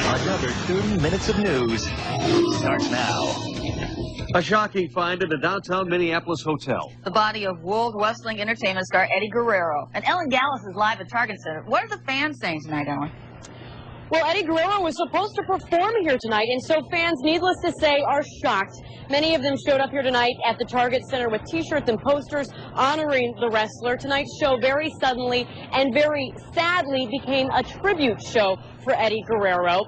Another 30 minutes of news starts now. A shocking find in a downtown Minneapolis hotel. The body of World Wrestling Entertainment star Eddie Guerrero. And Ellen Gallus is live at Target Center. What are the fans saying tonight, Ellen? Well, Eddie Guerrero was supposed to perform here tonight, and so fans, needless to say, are shocked. Many of them showed up here tonight at the Target Center with T-shirts and posters honoring the wrestler. Tonight's show very suddenly and very sadly became a tribute show for Eddie Guerrero.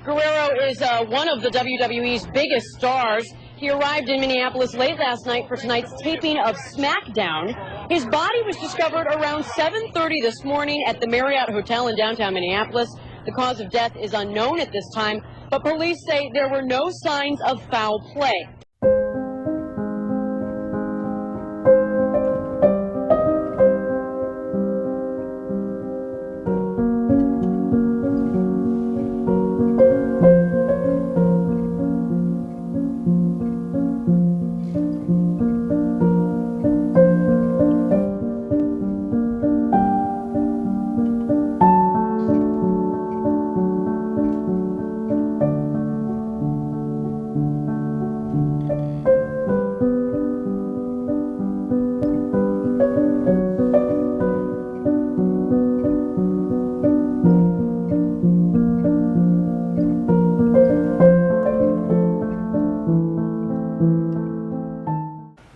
Guerrero is one of the WWE's biggest stars. He arrived in Minneapolis late last night for tonight's taping of SmackDown. His body was discovered around 7:30 this morning at the Marriott Hotel in downtown Minneapolis. The cause of death is unknown at this time, but police say there were no signs of foul play.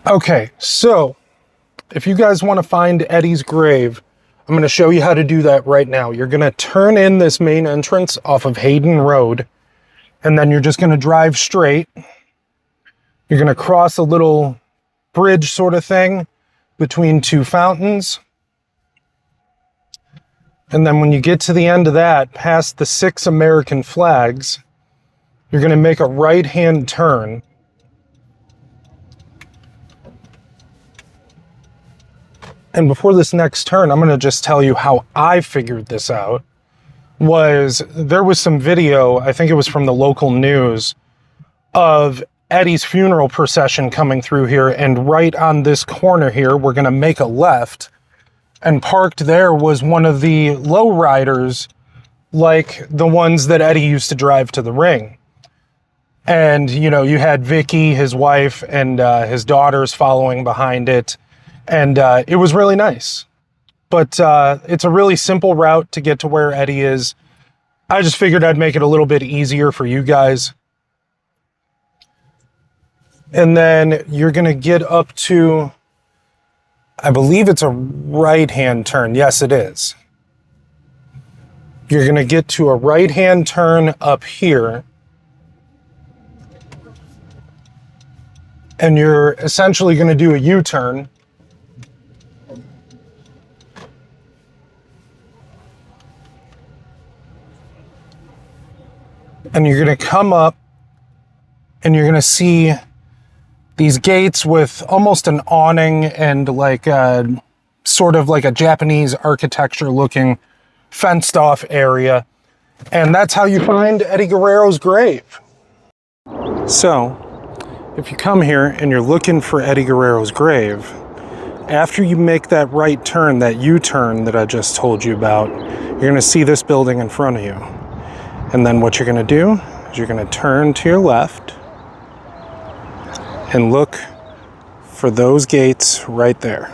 Okay, so if you guys want to find Eddie's grave, I'm going to show you how to do that right now. You're going to turn in this main entrance off of Hayden Road, and then you're just going to drive straight. You're going to cross a little bridge sort of thing between two fountains. And then when you get to the end of that, past the 6 American flags, you're going to make a right-hand turn. And before this next turn, I'm going to just tell you how I figured this out. There was some video, I think it was from the local news, of Eddie's funeral procession coming through here, and right on this corner here, we're going to make a left. And parked there was one of the lowriders, like the ones that Eddie used to drive to the ring. And, you know, you had Vicky, his wife, and his daughters following behind it. And it was really nice. But it's a really simple route to get to where Eddie is. I just figured I'd make it a little bit easier for you guys. And then you're going to get up to, I believe it's a right-hand turn. Yes, it is. You're going to get to a right-hand turn up here. And you're essentially going to do a U-turn. And you're going to come up and you're going to see these gates with almost an awning and like a sort of like a Japanese architecture looking fenced off area. And that's how you find Eddie Guerrero's grave. So if you come here and you're looking for Eddie Guerrero's grave, after you make that right turn, that U-turn that I just told you about, you're going to see this building in front of you. And then what you're going to do is you're going to turn to your left and look for those gates right there.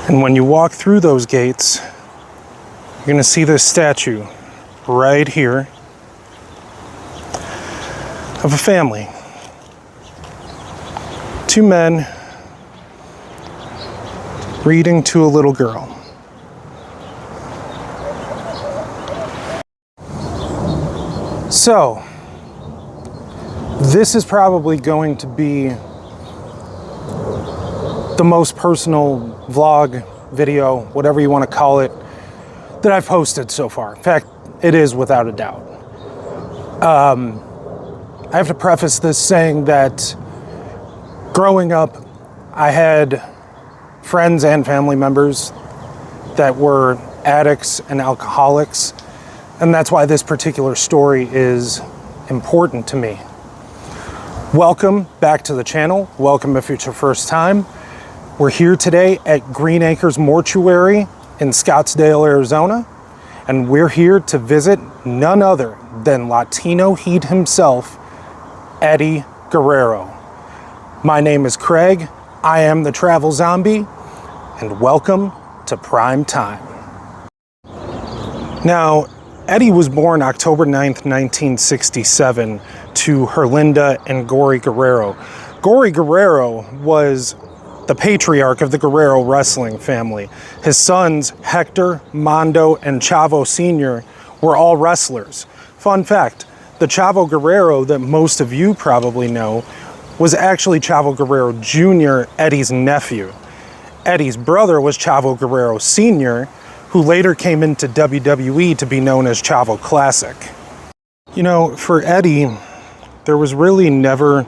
And when you walk through those gates, you're going to see this statue right here of a family. 2 men reading to a little girl. So, this is probably going to be the most personal vlog, video, whatever you want to call it, that I've posted so far. In fact, it is without a doubt. I have to preface this saying that growing up, I had friends and family members that were addicts and alcoholics, and that's why this particular story is important to me. Welcome back to the channel. Welcome if it's your first time. We're here today at Green Acres Mortuary in Scottsdale, Arizona, and we're here to visit none other than Latino Heat himself, Eddie Guerrero. My name is Craig, I am the Travel Zombie, and welcome to Prime Time. Now, Eddie was born October 9th, 1967 to Herlinda and Gory Guerrero. Gory Guerrero was the patriarch of the Guerrero wrestling family. His sons, Hector, Mondo, and Chavo Sr. were all wrestlers. Fun fact, the Chavo Guerrero that most of you probably know was actually Chavo Guerrero Jr., Eddie's nephew. Eddie's brother was Chavo Guerrero Sr., who later came into WWE to be known as Chavo Classic. You know, for Eddie, there was really never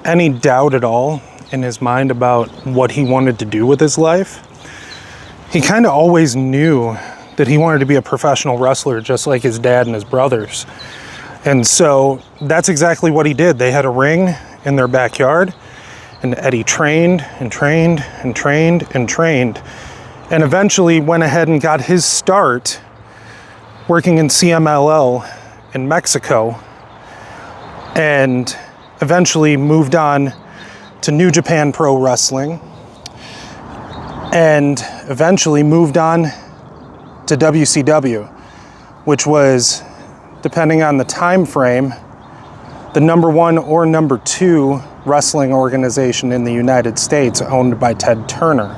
any doubt at all in his mind about what he wanted to do with his life. He kind of always knew that he wanted to be a professional wrestler just like his dad and his brothers. And so that's exactly what he did. They had a ring in their backyard, and Eddie trained and trained and trained and trained, and eventually went ahead and got his start working in CMLL in Mexico, and eventually moved on to New Japan Pro Wrestling, and eventually moved on to WCW, which was, depending on the time frame, the #1 or #2 wrestling organization in the United States, owned by Ted Turner.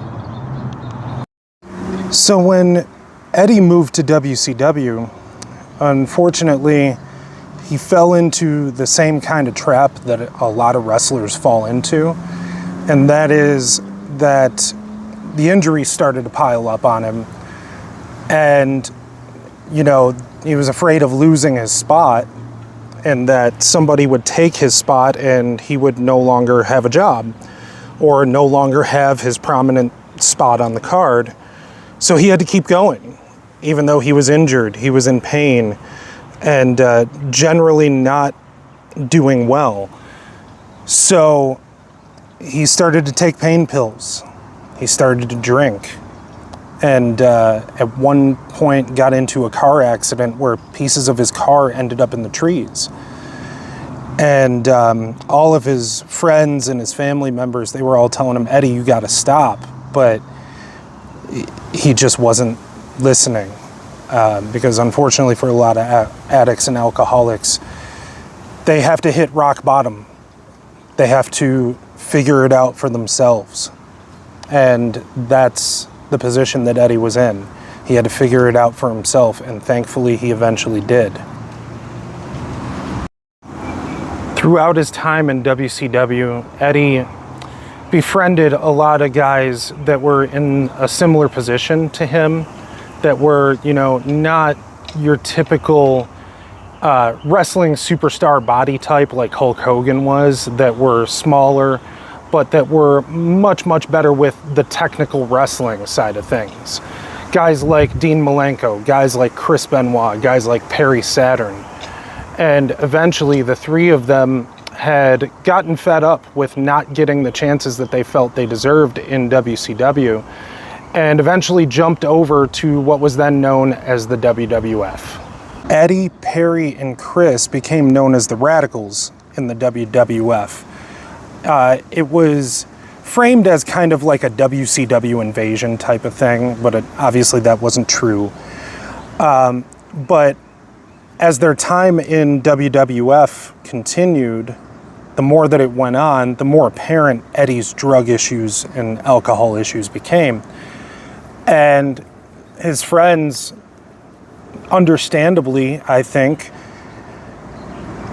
So when Eddie moved to WCW, unfortunately, he fell into the same kind of trap that a lot of wrestlers fall into, and that is that the injuries started to pile up on him, and, you know, he was afraid of losing his spot, and that somebody would take his spot and he would no longer have a job or no longer have his prominent spot on the card. So he had to keep going. Even though he was injured, he was in pain, and generally not doing well. So he started to take pain pills. He started to drink. And at one point got into a car accident where pieces of his car ended up in the trees. And all of his friends and his family members, they were all telling him, Eddie, you gotta stop. But he just wasn't listening. Because unfortunately for a lot of addicts and alcoholics, they have to hit rock bottom. They have to figure it out for themselves. And that's the position that Eddie was in. He had to figure it out for himself, and thankfully he eventually did. Throughout his time in WCW, Eddie befriended a lot of guys that were in a similar position to him, that were, you know, not your typical wrestling superstar body type like Hulk Hogan was, that were smaller, but that were much, much better with the technical wrestling side of things. Guys like Dean Malenko, guys like Chris Benoit, guys like Perry Saturn. And eventually the three of them had gotten fed up with not getting the chances that they felt they deserved in WCW, and eventually jumped over to what was then known as the WWF. Eddie, Perry, and Chris became known as the Radicals in the WWF. It was framed as kind of like a WCW invasion type of thing, but obviously that wasn't true. But as their time in WWF continued, the more that it went on, the more apparent Eddie's drug issues and alcohol issues became. And his friends, understandably, I think,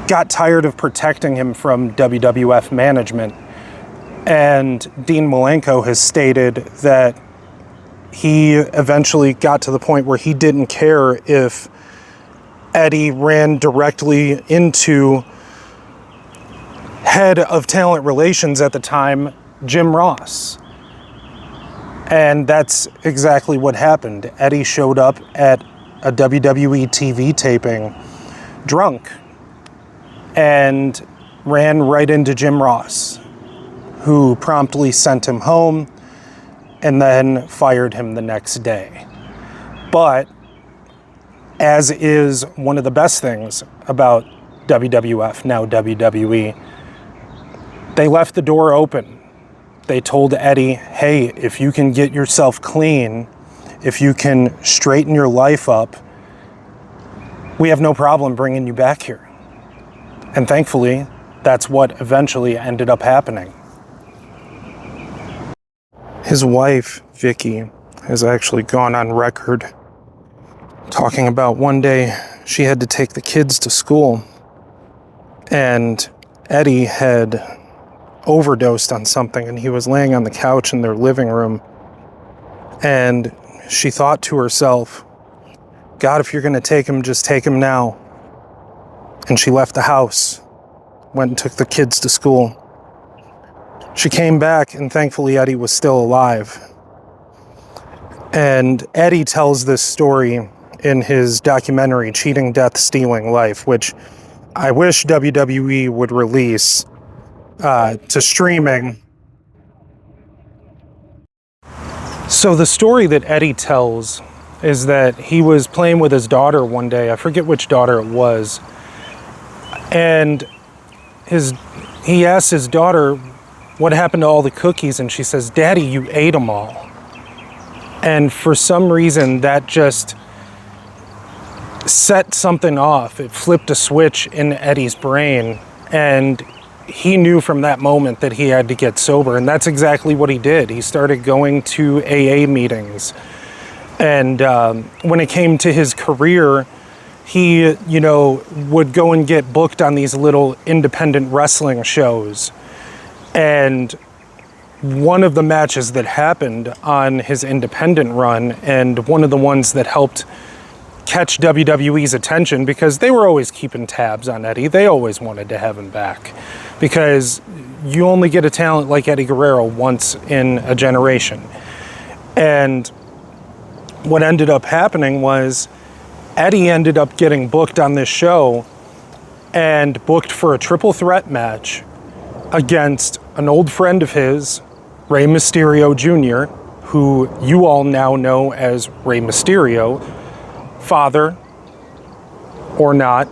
got tired of protecting him from WWF management. And Dean Malenko has stated that he eventually got to the point where he didn't care if Eddie ran directly into head of talent relations at the time, Jim Ross. And that's exactly what happened. Eddie showed up at a WWE TV taping drunk and ran right into Jim Ross, who promptly sent him home and then fired him the next day. But as is one of the best things about WWF, now WWE, they left the door open. They told Eddie, hey, if you can get yourself clean, if you can straighten your life up, we have no problem bringing you back here. And thankfully, that's what eventually ended up happening. His wife, Vicky, has actually gone on record talking about one day she had to take the kids to school and Eddie had overdosed on something and he was laying on the couch in their living room, and she thought to herself, God, if you're going to take him, just take him now. And she left the house, went and took the kids to school. She came back, and thankfully Eddie was still alive. And Eddie tells this story in his documentary, Cheating, Death, Stealing, Life, which I wish WWE would release to streaming. So the story that Eddie tells is that he was playing with his daughter one day. I forget which daughter it was. And he asked his daughter what happened to all the cookies, and she says, Daddy, you ate them all. And for some reason, that just set something off. It flipped a switch in Eddie's brain, and he knew from that moment that he had to get sober, and that's exactly what he did. He started going to AA meetings, and when it came to his career, he, would go and get booked on these little independent wrestling shows. And one of the matches that happened on his independent run, and one of the ones that helped catch WWE's attention, because they were always keeping tabs on Eddie. They always wanted to have him back, because you only get a talent like Eddie Guerrero once in a generation. And what ended up happening was Eddie ended up getting booked on this show and booked for a triple threat match against an old friend of his, Rey Mysterio Jr., who you all now know as Rey Mysterio, father, or not,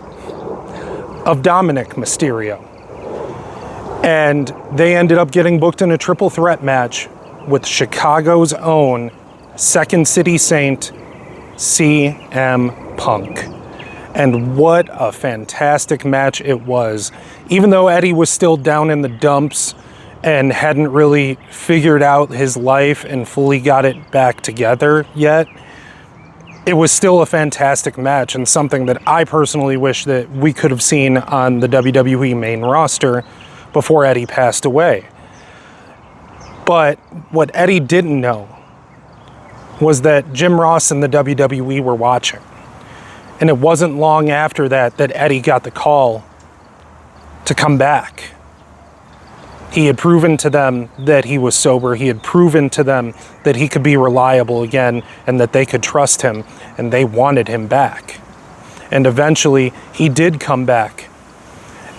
of Dominic Mysterio. And they ended up getting booked in a triple threat match with Chicago's own Second City Saint, CM Punk. And what a fantastic match it was. Even though Eddie was still down in the dumps and hadn't really figured out his life and fully got it back together yet, it was still a fantastic match, and something that I personally wish that we could have seen on the WWE main roster before Eddie passed away. But what Eddie didn't know was that Jim Ross and the WWE were watching. And it wasn't long after that that Eddie got the call to come back. He had proven to them that he was sober. He had proven to them that he could be reliable again and that they could trust him, and they wanted him back. And eventually he did come back.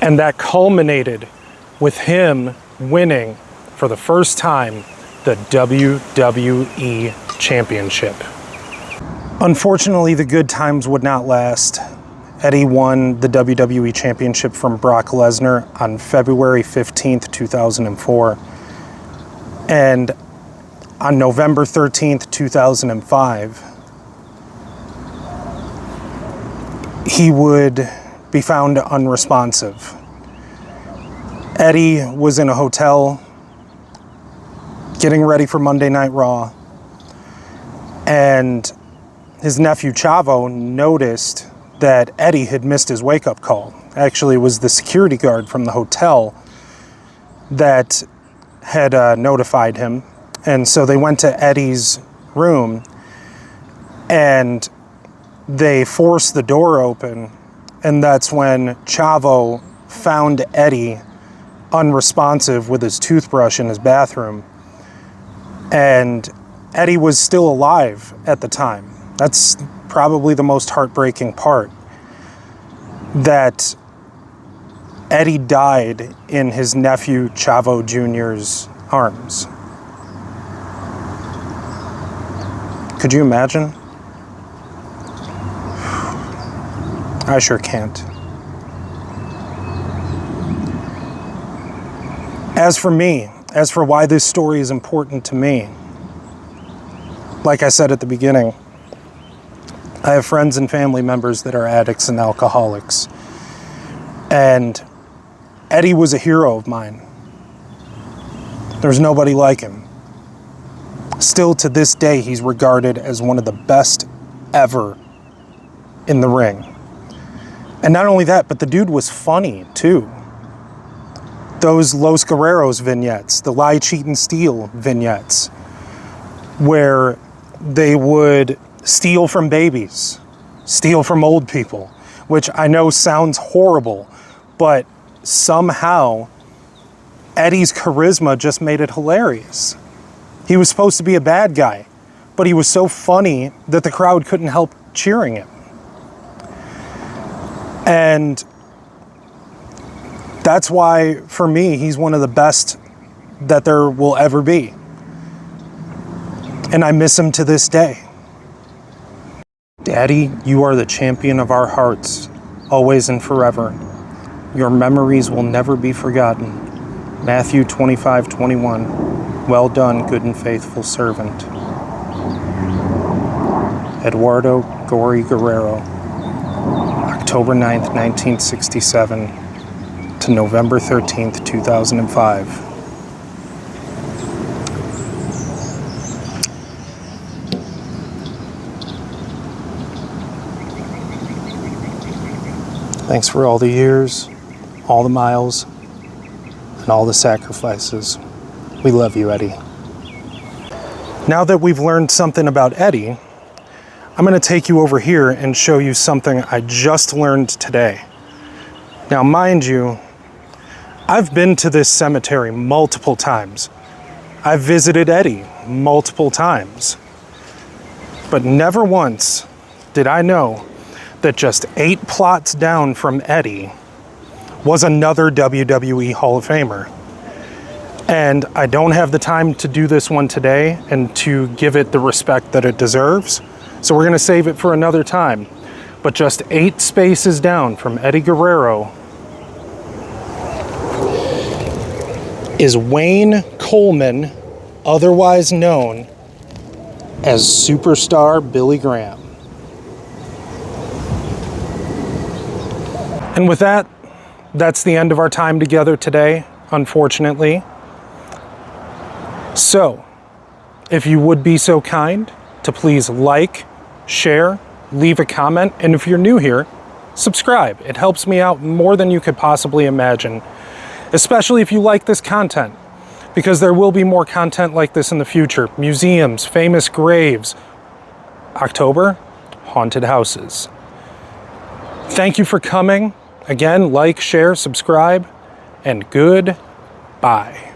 And that culminated with him winning for the first time the WWE Championship. Unfortunately, the good times would not last. Eddie won the WWE Championship from Brock Lesnar on February 15th, 2004. And on November 13th, 2005, he would be found unresponsive. Eddie was in a hotel getting ready for Monday Night Raw, and his nephew Chavo noticed that Eddie had missed his wake-up call. Actually, it was the security guard from the hotel that had notified him. And so they went to Eddie's room and they forced the door open. And that's when Chavo found Eddie unresponsive with his toothbrush in his bathroom. And Eddie was still alive at the time. That's probably the most heartbreaking part. That Eddie died in his nephew Chavo Jr.'s arms. Could you imagine? I sure can't. As for me, as for why this story is important to me, like I said at the beginning, I have friends and family members that are addicts and alcoholics. And Eddie was a hero of mine. There's nobody like him. Still to this day, he's regarded as one of the best ever in the ring. And not only that, but the dude was funny too. Those Los Guerreros vignettes, the Lie, Cheat, and Steal vignettes, where they would steal from babies, steal from old people, which I know sounds horrible, but somehow Eddie's charisma just made it hilarious. He was supposed to be a bad guy, but he was so funny that the crowd couldn't help cheering him. And that's why, for me, he's one of the best that there will ever be. And I miss him to this day. Daddy, you are the champion of our hearts, always and forever. Your memories will never be forgotten. Matthew 25:21. Well done, good and faithful servant. Eduardo Gory Guerrero. October 9th, 1967 to November 13th, 2005. Thanks for all the years, all the miles, and all the sacrifices. We love you, Eddie. Now that we've learned something about Eddie, I'm going to take you over here and show you something I just learned today. Now, mind you, I've been to this cemetery multiple times. I've visited Eddie multiple times. But never once did I know that just 8 plots down from Eddie was another WWE Hall of Famer. And I don't have the time to do this one today and to give it the respect that it deserves. So we're gonna save it for another time. But just 8 spaces down from Eddie Guerrero is Wayne Coleman, otherwise known as Superstar Billy Graham. And with that, that's the end of our time together today, unfortunately. So, if you would be so kind to please like, share, leave a comment, and if you're new here, subscribe. It helps me out more than you could possibly imagine, especially if you like this content, because there will be more content like this in the future. Museums, famous graves, October, haunted houses. Thank you for coming. Again, like, share, subscribe, and goodbye.